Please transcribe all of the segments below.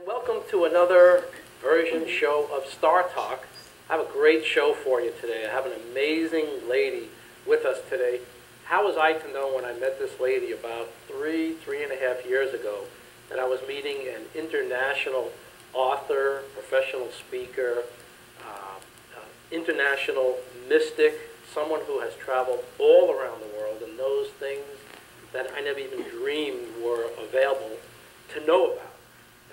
Welcome to another version show of Starr Talk. I have a great show for you today. I have an amazing lady with us today. How was I to know when I met this lady about three and a half years ago that I was meeting an international author, professional speaker, international mystic, someone who has traveled all around the world and knows things that I never even dreamed were available to know about.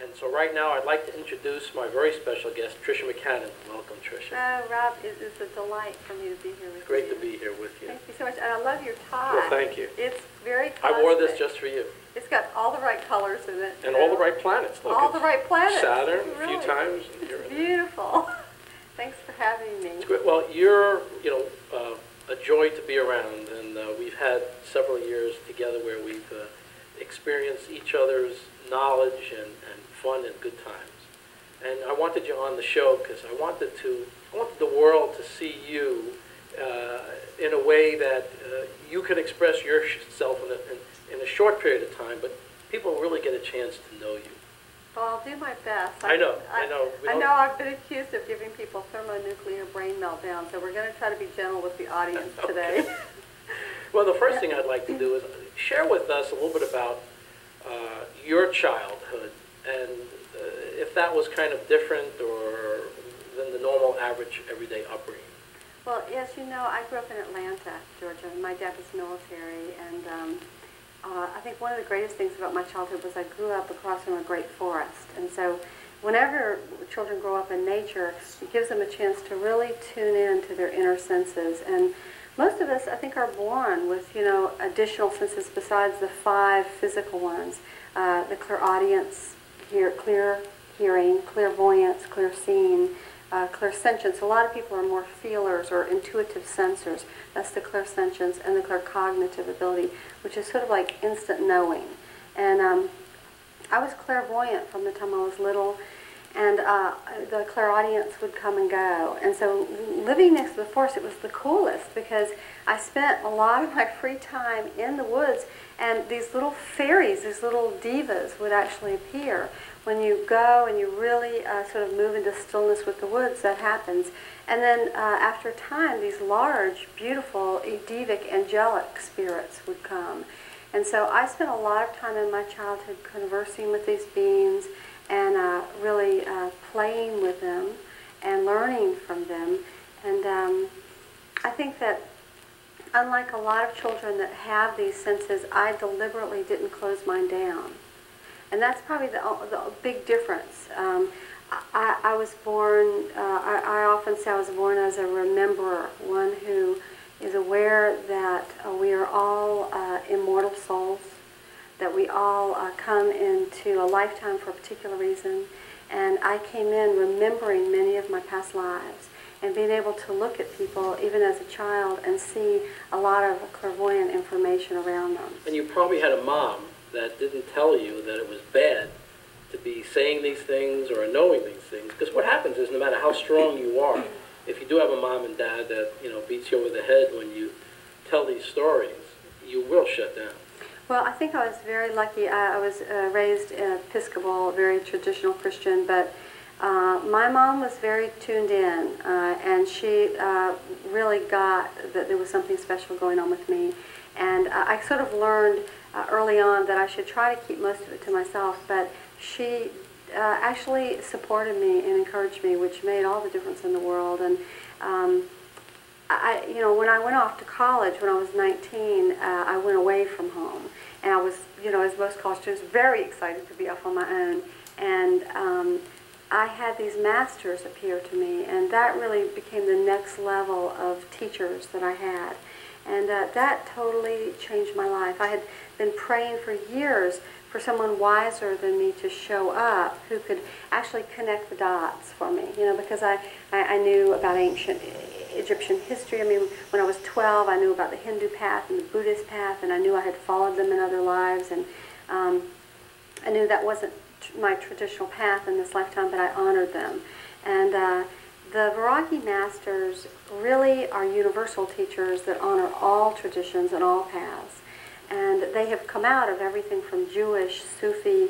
And so right now I'd like to introduce my very special guest, Tricia McCannon. Welcome, Tricia. Oh, Rob, it's a delight for me to be here with you. Great to be here with you. Thank you so much. And I love your tie. Well, thank you. It's very classic. I wore this just for you. It's got all the right colors in it. And all the right planets. Look, all the right planets. Saturn really. a few times. It's beautiful. Thanks for having me. It's great. Well, you're, a joy to be around, and we've had several years together where we've experienced each other's knowledge and fun and good times. And I wanted you on the show because I wanted the world to see you in a way that you could express yourself in a short period of time, but people really get a chance to know you. Well, I'll do my best. I know. I know I've been accused of giving people thermonuclear brain meltdown, so we're going to try to be gentle with the audience today. Well, the first thing I'd like to do is share with us a little bit about your childhood, and if that was kind of different or than the normal, average, everyday upbringing. Well, as you know, I grew up in Atlanta, Georgia. My dad was military, and I think one of the greatest things about my childhood was I grew up across from a great forest. And so whenever children grow up in nature, it gives them a chance to really tune in to their inner senses. And most of us, I think, are born with, additional senses besides the 5 physical ones. The clairaudience, clear hearing, clairvoyance, clear seeing, clairsentience. A lot of people are more feelers or intuitive sensors. That's the clairsentience, and the claircognitive ability, which is sort of like instant knowing. And I was clairvoyant from the time I was little, and the clairaudience would come and go. And so living next to the forest, it was the coolest because I spent a lot of my free time in the woods, and these little fairies, these little divas would actually appear. When you go and you really sort of move into stillness with the woods, that happens. And then after a time, these large, beautiful, divic, angelic spirits would come. And so I spent a lot of time in my childhood conversing with these beings and really playing with them and learning from them. And I think that unlike a lot of children that have these senses, I deliberately didn't close mine down. And that's probably the big difference. I was born, I often say I was born as a rememberer, one who is aware that we are all immortal souls, that we all come into a lifetime for a particular reason. And I came in remembering many of my past lives and being able to look at people, even as a child, and see a lot of clairvoyant information around them. And you probably had a mom that didn't tell you that it was bad to be saying these things or knowing these things. Because what happens is no matter how strong you are, if you do have a mom and dad that beats you over the head when you tell these stories, you will shut down. Well, I think I was very lucky. I was raised Episcopal, very traditional Christian, but my mom was very tuned in, and she really got that there was something special going on with me. And I sort of learned early on that I should try to keep most of it to myself, but she actually supported me and encouraged me, which made all the difference in the world. And when I went off to college when I was 19, I went away from home, and I was, as most college students, very excited to be off on my own. And I had these masters appear to me, and that really became the next level of teachers that I had. And that totally changed my life. I had been praying for years for someone wiser than me to show up who could actually connect the dots for me, because I knew about ancient Egyptian history. I mean, when I was 12, I knew about the Hindu path and the Buddhist path, and I knew I had followed them in other lives, and I knew that wasn't my traditional path in this lifetime, but I honored them. And the Viragi masters really are universal teachers that honor all traditions and all paths. And they have come out of everything from Jewish, Sufi,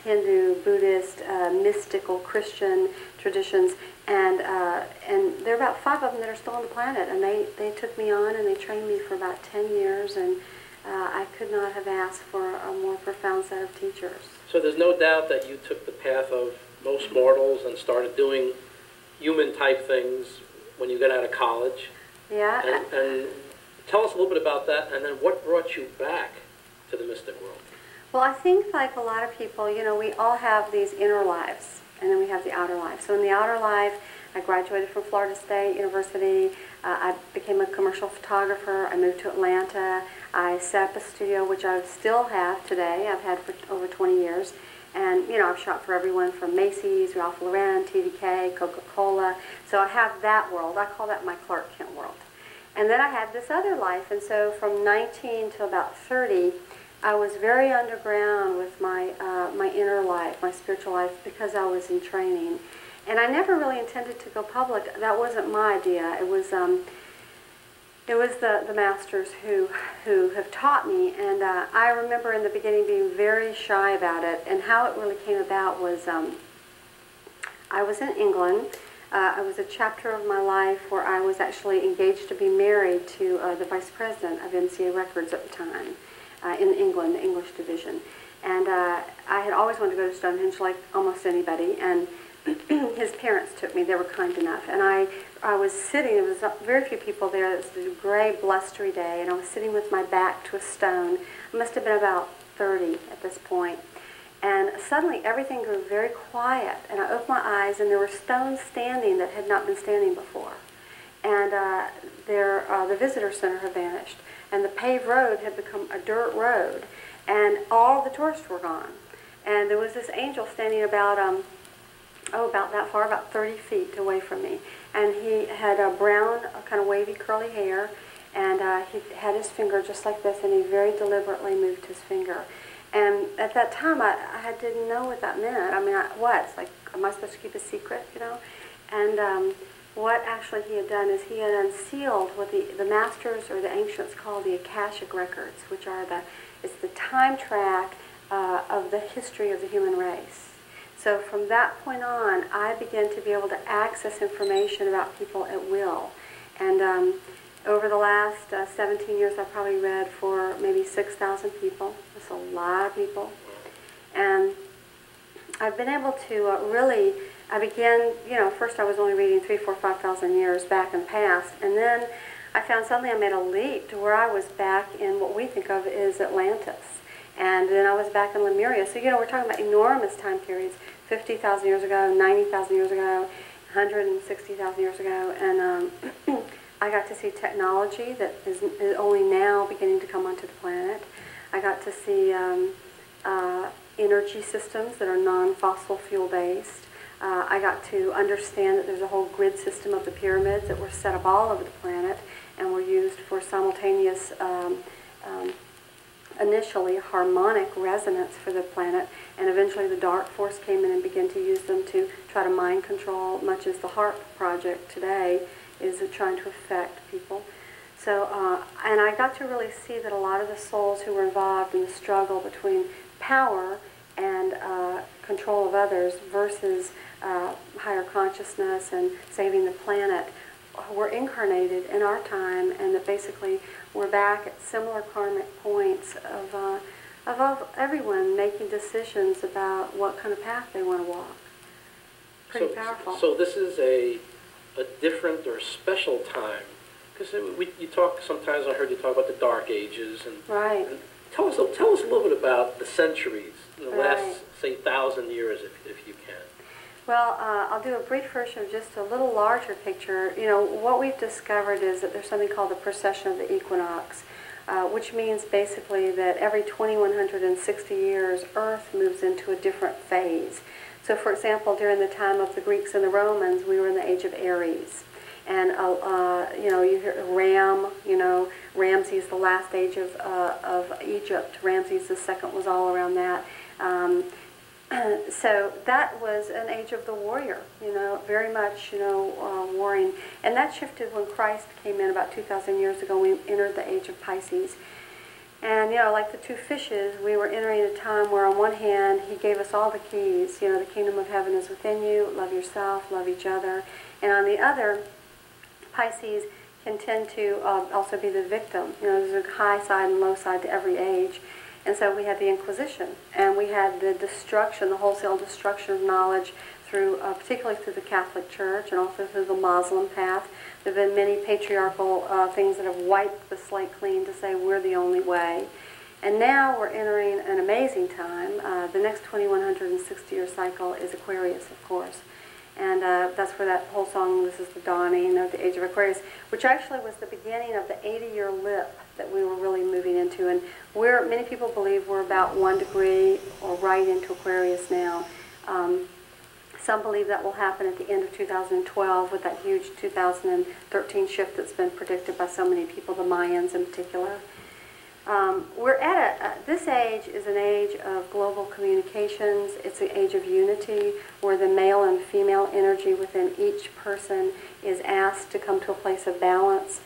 Hindu, Buddhist, mystical, Christian traditions, and there are about 5 of them that are still on the planet. And they took me on and they trained me for about 10 years, and I could not have asked for a more profound set of teachers. So there's no doubt that you took the path of most mortals and started doing human-type things when you got out of college. Yeah. And tell us a little bit about that, and then what brought you back to the mystic world? Well, I think like a lot of people, you know, we all have these inner lives, and then we have the outer life. So in the outer life, I graduated from Florida State University. I became a commercial photographer. I moved to Atlanta. I set up a studio, which I still have today. I've had for over 20 years. And, you know, I've shot for everyone from Macy's, Ralph Lauren, TDK, Coca-Cola. So I have that world. I call that my Clark Kent world. And then I had this other life. And so from 19 to about 30, I was very underground with my my inner life, my spiritual life, because I was in training. And I never really intended to go public. That wasn't my idea. It was the masters who have taught me. And I remember in the beginning being very shy about it. And how it really came about was I was in England. I was a chapter of my life where I was actually engaged to be married to the vice president of MCA Records at the time in England, the English division. And I had always wanted to go to Stonehenge like almost anybody. And his parents took me. They were kind enough. And I was sitting, there was very few people there. It was a gray, blustery day, and I was sitting with my back to a stone. I must have been about 30 at this point. And suddenly everything grew very quiet, and I opened my eyes, and there were stones standing that had not been standing before. And the visitor center had vanished, and the paved road had become a dirt road, and all the tourists were gone. And there was this angel standing about that far, about 30 feet away from me. And he had a brown, kind of wavy, curly hair, and he had his finger just like this, and he very deliberately moved his finger. And at that time, I didn't know what that meant. I mean, what? Like, am I supposed to keep a secret, you know? And what actually he had done is he had unsealed what the masters or the ancients call the Akashic records, which are it's the time track of the history of the human race. So from that point on, I began to be able to access information about people at will. And over the last 17 years, I've probably read for maybe 6,000 people. That's a lot of people. And I've been able to really, I began, you know, first I was only reading 3,000, 4,000, 5,000 years back in the past. And then I found suddenly I made a leap to where I was back in what we think of as Atlantis. And then I was back in Lemuria. So, you know, we're talking about enormous time periods. 50,000 years ago, 90,000 years ago, 160,000 years ago, and I got to see technology that is only now beginning to come onto the planet. I got to see energy systems that are non-fossil fuel based. I got to understand that there's a whole grid system of the pyramids that were set up all over the planet and were used for simultaneous initially harmonic resonance for the planet, and eventually the dark force came in and began to use them to try to mind control, much as the HARP project today is trying to affect people. So, and I got to really see that a lot of the souls who were involved in the struggle between power and control of others versus higher consciousness and saving the planet were incarnated in our time, and that basically we're back at similar karmic points of everyone making decisions about what kind of path they want to walk. Pretty powerful. So this is a different or special time, because you talk sometimes. I heard you talk about the Dark Ages, and right. And tell us a little bit about the centuries, the right. last say 1,000 years, if you can. Well, I'll do a brief version of just a little larger picture. You know, what we've discovered is that there's something called the precession of the equinox, which means basically that every 2,160 years, Earth moves into a different phase. So, for example, during the time of the Greeks and the Romans, we were in the age of Aries. And, you know, you hear Ram, you know, Ramses, the last age of Egypt. Ramses II was all around that. So that was an age of the warrior, you know, very much, you know, warring. And that shifted when Christ came in about 2,000 years ago. We entered the age of Pisces. And, you know, like the two fishes, we were entering a time where on one hand, he gave us all the keys. You know, the kingdom of heaven is within you, love yourself, love each other. And on the other, Pisces can tend to also be the victim. You know, there's a high side and low side to every age. And so we had the Inquisition, and we had the destruction, the wholesale destruction of knowledge through, particularly through the Catholic Church and also through the Muslim path. There have been many patriarchal things that have wiped the slate clean to say we're the only way. And now we're entering an amazing time. The next 2160-year cycle is Aquarius, of course. And that's where that whole song, this is the dawning of the age of Aquarius, which actually was the beginning of the 80-year lip that we were really moving into. And many people believe we're about 1 degree or right into Aquarius now. Some believe that will happen at the end of 2012 with that huge 2013 shift that's been predicted by so many people, the Mayans in particular. We're at this age is an age of global communications. It's an age of unity where the male and female energy within each person is asked to come to a place of balance.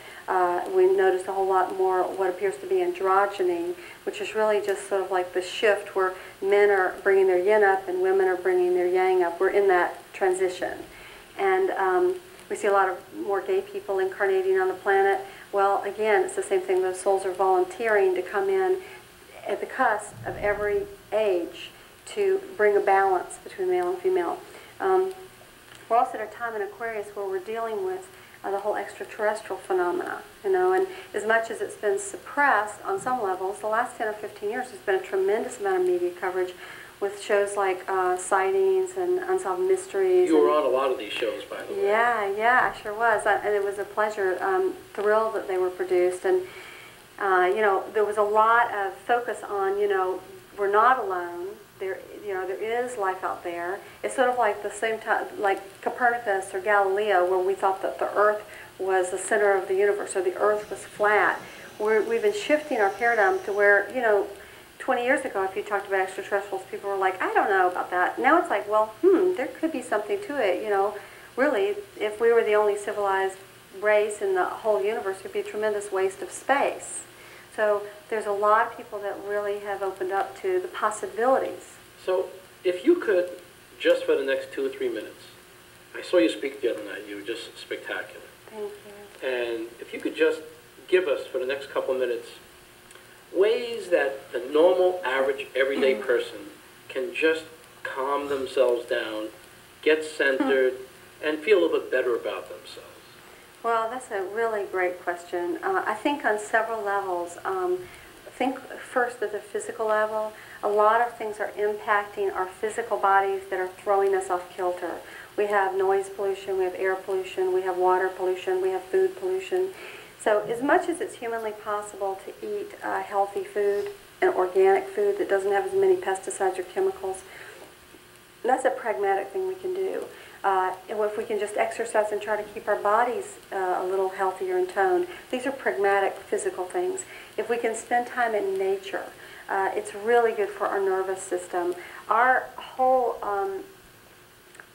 We notice a whole lot more what appears to be androgyny, which is really just sort of like the shift where men are bringing their yin up and women are bringing their yang up. We're in that transition. And we see a lot of more gay people incarnating on the planet. Well, again, it's the same thing. Those souls are volunteering to come in at the cusp of every age to bring a balance between male and female. We're also at a time in Aquarius where we're dealing with the whole extraterrestrial phenomena, you know, and as much as it's been suppressed on some levels, the last 10 or 15 years there's been a tremendous amount of media coverage with shows like Sightings and Unsolved Mysteries. You were on a lot of these shows, by the way. Yeah, I sure was. And it was a pleasure, thrilled that they were produced. And, you know, there was a lot of focus on, you know, we're not alone. There is life out there. It's sort of like the same time, like Copernicus or Galileo, where we thought that the Earth was the center of the universe, or the Earth was flat. We've been shifting our paradigm to where, you know, 20 years ago, if you talked about extraterrestrials, people were like, I don't know about that. Now it's like, well, there could be something to it, you know. Really, if we were the only civilized race in the whole universe, it would be a tremendous waste of space. So there's a lot of people that really have opened up to the possibilities. So if you could, just for the next 2 or 3 minutes, I saw you speak the other night. You were just spectacular. Thank you. And if you could just give us, for the next couple of minutes, ways that the normal, average, everyday person can just calm themselves down, get centered, and feel a little bit better about themselves. Well, that's a really great question. I think on several levels. Think first at the physical level. A lot of things are impacting our physical bodies that are throwing us off kilter. We have noise pollution, we have air pollution, we have water pollution, we have food pollution. So as much as it's humanly possible to eat healthy food and organic food that doesn't have as many pesticides or chemicals, that's a pragmatic thing we can do. If we can just exercise and try to keep our bodies a little healthier and toned, these are pragmatic physical things. If we can spend time in nature, it's really good for our nervous system. Our whole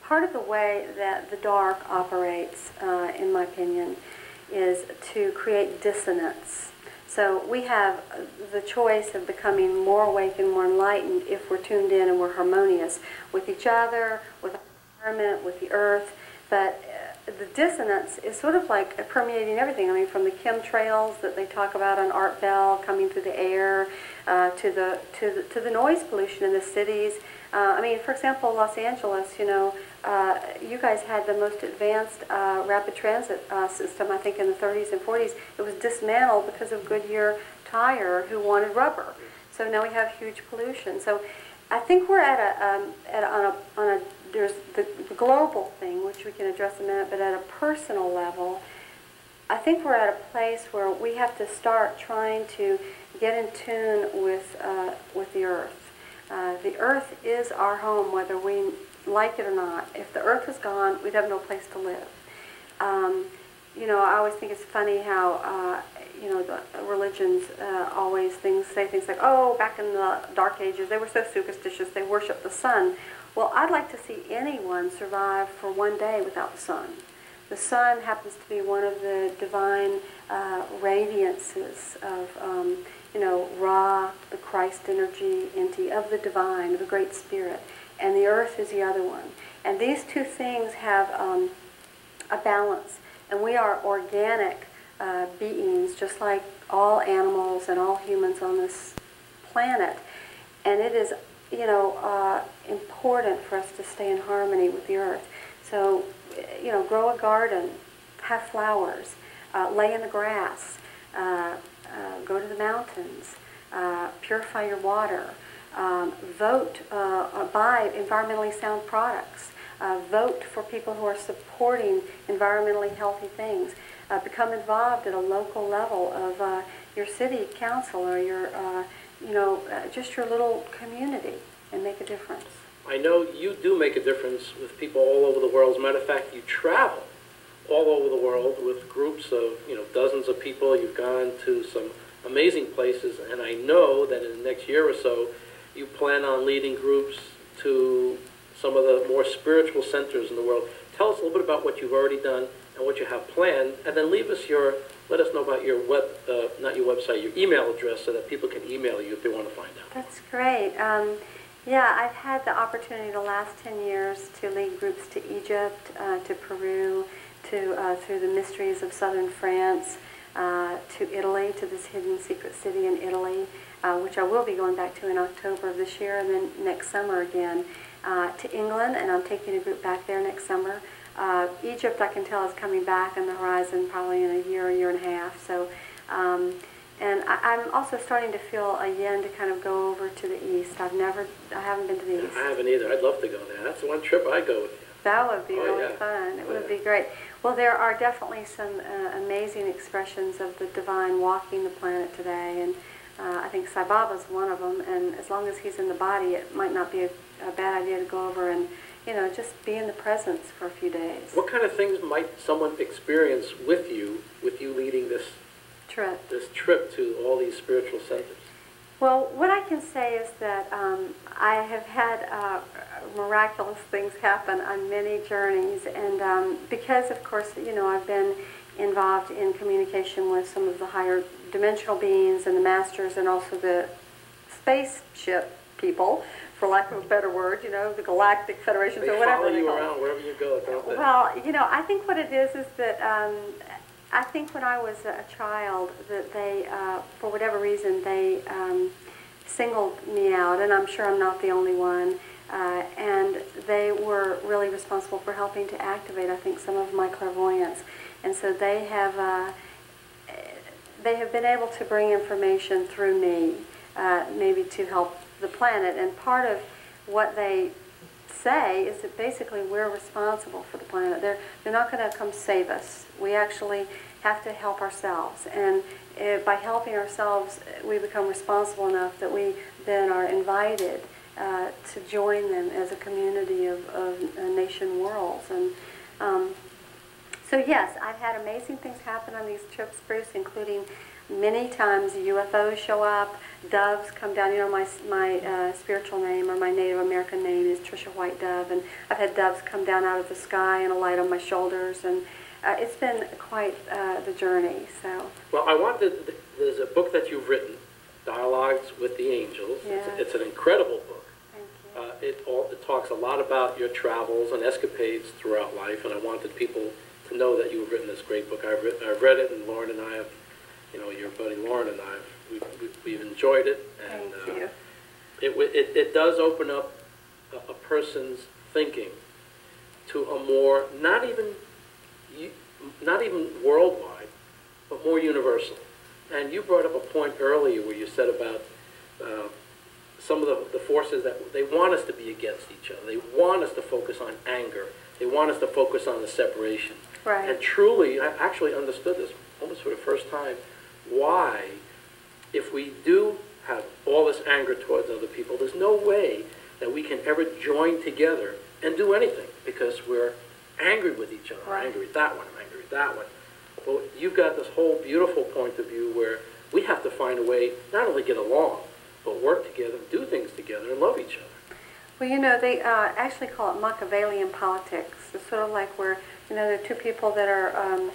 part of the way that the dark operates, in my opinion, is to create dissonance. So we have the choice of becoming more awake and more enlightened if we're tuned in and we're harmonious with each other, with our environment, with the earth. But the dissonance is sort of like permeating everything. I mean, from the chemtrails that they talk about on Art Bell coming through the air, to the noise pollution in the cities. I mean, for example, Los Angeles, you know, you guys had the most advanced rapid transit system, I think, in the 30s and 40s. It was dismantled because of Goodyear Tire, who wanted rubber. So now we have huge pollution. So I think we're there's the global thing, which we can address in a minute, but at a personal level, I think we're at a place where we have to start trying to get in tune with the earth. The earth is our home, whether we like it or not. If the earth was gone, we'd have no place to live. You know, I always think it's funny how, you know, the religions always say things like, oh, back in the Dark Ages, they were so superstitious, they worshiped the sun. Well, I'd like to see anyone survive for one day without the sun. The sun happens to be one of the divine radiances of, Ra, the Christ energy, of the divine, of the Great Spirit, and the earth is the other one. And these two things have a balance. And we are organic beings, just like all animals and all humans on this planet. And it is, important for us to stay in harmony with the earth. So, grow a garden, have flowers, lay in the grass, go to the mountains, purify your water, vote, buy environmentally sound products, vote for people who are supporting environmentally healthy things, become involved at a local level of your city council or your, just your little community, and make a difference. I know you do make a difference with people all over the world. As a matter of fact, you travel all over the world with groups of, dozens of people. You've gone to some amazing places, and I know that in the next year or so, you plan on leading groups to some of the more spiritual centers in the world. Tell us a little bit about what you've already done and what you have planned, and then let us know about your not your website, your email address, so that people can email you if they want to find out. That's great. Yeah, I've had the opportunity the last 10 years to lead groups to Egypt, to Peru, through the mysteries of southern France, to Italy, to this hidden secret city in Italy, which I will be going back to in October of this year, and then next summer again, to England, and I'm taking a group back there next summer. Egypt, I can tell, is coming back on the horizon probably in a year and a half. So, and I'm also starting to feel a yen to kind of go over to the east. I haven't been to the east. I haven't either. I'd love to go there. That's the one trip I'd go with you. That would be really fun. It would be great. Well, there are definitely some amazing expressions of the divine walking the planet today, and I think Sai Baba's one of them. And as long as he's in the body, it might not be a bad idea to go over and just be in the presence for a few days. What kind of things might someone experience with you leading this trip to all these spiritual centers? Well, what I can say is that I have had miraculous things happen on many journeys, and because, of course, I've been involved in communication with some of the higher dimensional beings and the masters, and also the spaceship people, for lack of a better word, the Galactic Federation, or whatever they call it. They follow you around wherever you go, don't they? Well, I think what it is that I think when I was a child that they, for whatever reason, they singled me out, and I'm sure I'm not the only one, and they were really responsible for helping to activate, I think, some of my clairvoyance. And so they have been able to bring information through me, maybe to help the planet. And part of what they say is that basically we're responsible for the planet. They're not going to come save us. We actually have to help ourselves. And by helping ourselves, we become responsible enough that we then are invited to join them as a community of nation worlds. And so yes, I've had amazing things happen on these trips, Bruce, including many times UFOs show up, doves come down. My spiritual name, or my Native American name, is Tricia White Dove, and I've had doves come down out of the sky and alight on my shoulders, and it's been quite the journey. So. Well, there's a book that you've written, Dialogues with the Angels. Yes. It's an incredible book. Thank you. It talks a lot about your travels and escapades throughout life, and I wanted people to know that you've written this great book. I've read it, and Lauren and I have, your buddy Lauren and I, we've enjoyed it. And Thank you. It does open up a person's thinking to a more, not even worldwide, but more universal. And you brought up a point earlier where you said about some of the forces that they want us to be against each other. They want us to focus on anger. They want us to focus on the separation. Right. And truly, I actually understood this almost for the first time, why, if we do have all this anger towards other people, there's no way that we can ever join together and do anything, because we're angry with each other. Right. I'm angry at that one, I'm angry at that one. Well, you've got this whole beautiful point of view where we have to find a way not only get along, but work together, do things together, and love each other. Well, you know, they actually call it Machiavellian politics. It's sort of like where, you know, there are two people that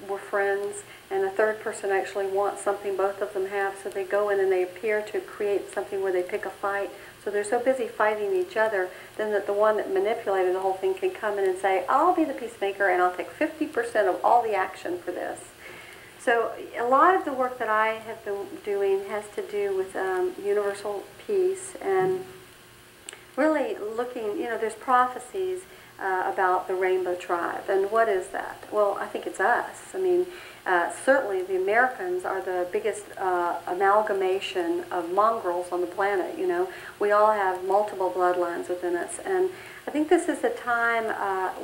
were friends, and a third person actually wants something both of them have, so they go in and they appear to create something where they pick a fight. So they're so busy fighting each other, then that the one that manipulated the whole thing can come in and say, I'll be the peacemaker and I'll take 50% of all the action for this. So a lot of the work that I have been doing has to do with universal peace and really looking, you know, there's prophecies about the Rainbow Tribe. And what is that? Well, I think it's us. I mean, certainly the Americans are the biggest amalgamation of mongrels on the planet, you know. We all have multiple bloodlines within us. And I think this is a time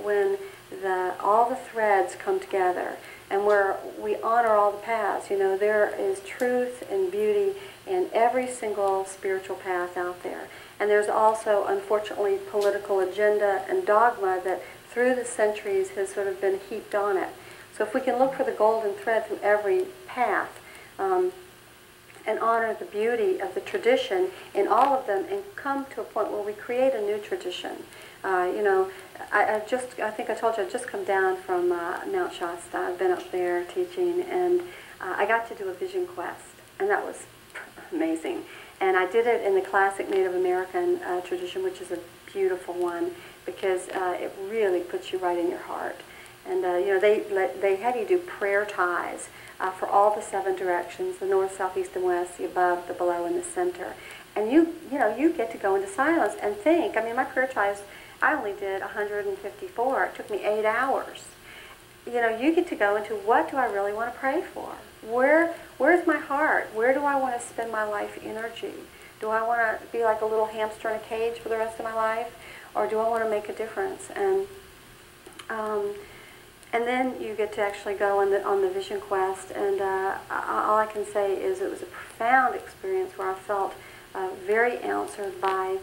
when all the threads come together and where we honor all the paths. You know, there is truth and beauty in every single spiritual path out there. And there's also, unfortunately, political agenda and dogma that through the centuries has sort of been heaped on it. So if we can look for the golden thread through every path and honor the beauty of the tradition in all of them and come to a point where we create a new tradition. You know, I think I told you I'd just come down from Mount Shasta. I've been up there teaching, and I got to do a vision quest, and that was amazing. And I did it in the classic Native American tradition, which is a beautiful one, because it really puts you right in your heart. And you know, they have you do prayer ties for all the 7 directions: the north, south, east, and west, the above, the below, and the center. And you know, you get to go into silence and think. I mean, my prayer ties, I only did 154. It took me 8 hours. You know, you get to go into, what do I really want to pray for? Where's my heart? Where do I want to spend my life energy? Do I want to be like a little hamster in a cage for the rest of my life? Or do I want to make a difference? And then you get to actually go on the vision quest, and all I can say is it was a profound experience where I felt very answered by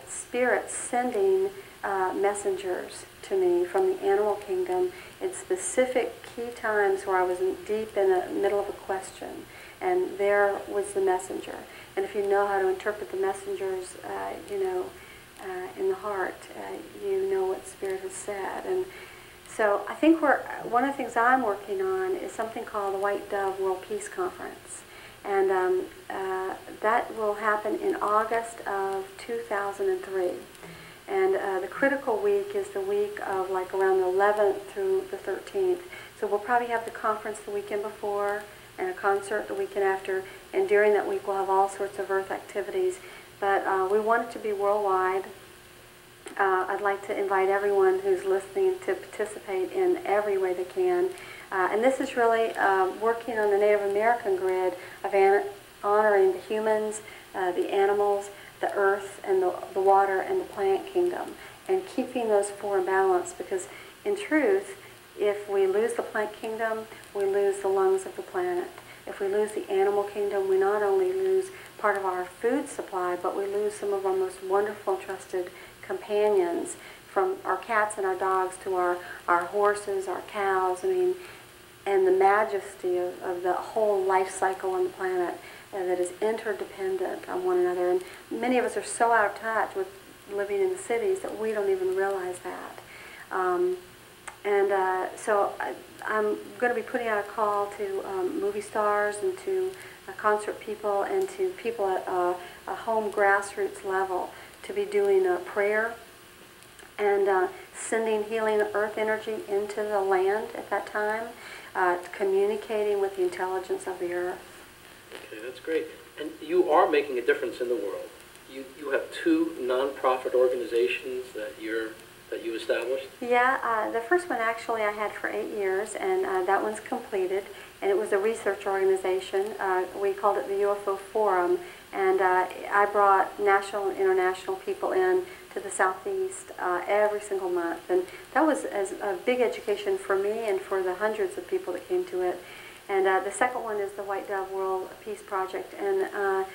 spirits sending messengers to me from the animal kingdom in specific key times where I was deep in the middle of a question, and there was the messenger. And if you know how to interpret the messengers, you know, in the heart, you know what Spirit has said. And so I think one of the things I'm working on is something called the White Dove World Peace Conference. And that will happen in August of 2003. And the critical week is the week of like around the 11th through the 13th. So we'll probably have the conference the weekend before and a concert the weekend after. And during that week we'll have all sorts of Earth activities. But we want it to be worldwide. I'd like to invite everyone who's listening to participate in every way they can. And this is really working on the Native American grid of honoring the humans, the animals, the earth, and the water, and the plant kingdom, and keeping those 4 in balance, because in truth, if we lose the plant kingdom, we lose the lungs of the planet. If we lose the animal kingdom, we not only lose part of our food supply, but we lose some of our most wonderful and trusted companions, from our cats and our dogs to our horses, our cows, I mean, and the majesty of the whole life cycle on the planet that is interdependent on one another. And many of us are so out of touch with living in the cities that we don't even realize that. So I'm going to be putting out a call to movie stars and to concert people and to people at a home grassroots level to be doing a prayer and sending healing earth energy into the land at that time, communicating with the intelligence of the earth. Okay, that's great. And you are making a difference in the world. You have 2 nonprofit organizations that you established? Yeah, the first one actually I had for 8 years, and that one's completed. And it was a research organization. We called it the UFO Forum, and I brought national and international people in to the Southeast every single month. And that was a big education for me and for the hundreds of people that came to it. And the second one is the White Dove World Peace Project. And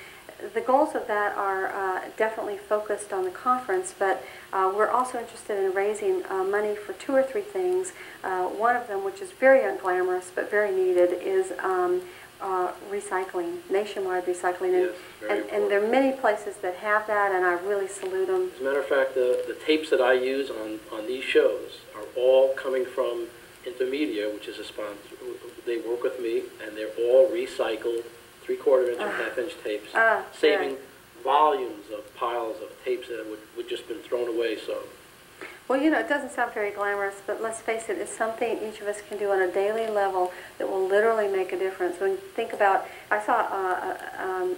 the goals of that are definitely focused on the conference, but we're also interested in raising money for 2 or 3 things. One of them, which is very unglamorous but very needed, is recycling, nationwide recycling. And, Yes, very and there are many places that have that, and I really salute them. As a matter of fact, the tapes that I use on these shows are all coming from Intermedia, which is a sponsor. They work with me, and they're all recycled 3/4 inch and half-inch tapes, saving volumes of piles of tapes that would just been thrown away. So, well, you know, it doesn't sound very glamorous, but let's face it, it's something each of us can do on a daily level that will literally make a difference. When you think about, I saw,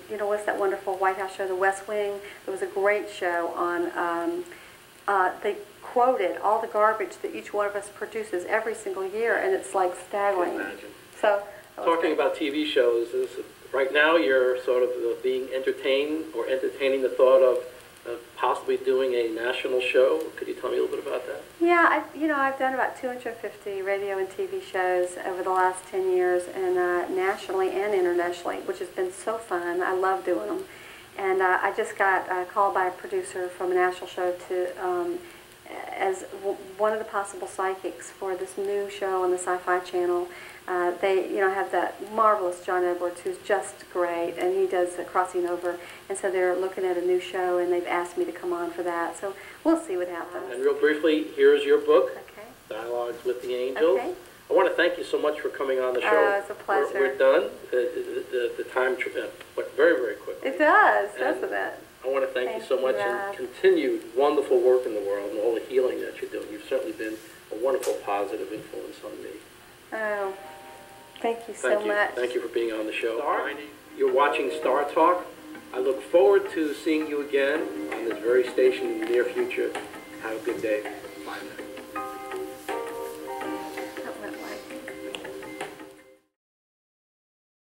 you know, what's that wonderful White House show, The West Wing? It was a great show on, they quoted all the garbage that each one of us produces every single year, and it's like staggering. imagine. So, Talking about TV shows, right now you're sort of being entertained or entertaining the thought of possibly doing a national show. Could you tell me a little bit about that? yeah, you know, I've done about 250 radio and TV shows over the last 10 years, and nationally and internationally, which has been so fun. I love doing them. And I just got called by a producer from a national show to as one of the possible psychics for this new show on the Sci-Fi Channel. They, you know, have that marvelous John Edwards, who's just great, and he does Crossing Over, and so they're looking at a new show, and they've asked me to come on for that. So we'll see what happens. And real briefly, here's your book, Okay. Dialogues with the Angels. Okay. I want to thank you so much for coming on the show. Oh, it's a pleasure. We're done. The time went very, very quickly. It does, And doesn't it? I want to thank you so much Rob. and continued wonderful work in the world and all the healing that you're doing. You've certainly been a wonderful positive influence on me. Oh, thank you so much. Thank you for being on the show. Starr, you're watching Starr Talk. I look forward to seeing you again on this very station in the near future. Have a good day. Bye now.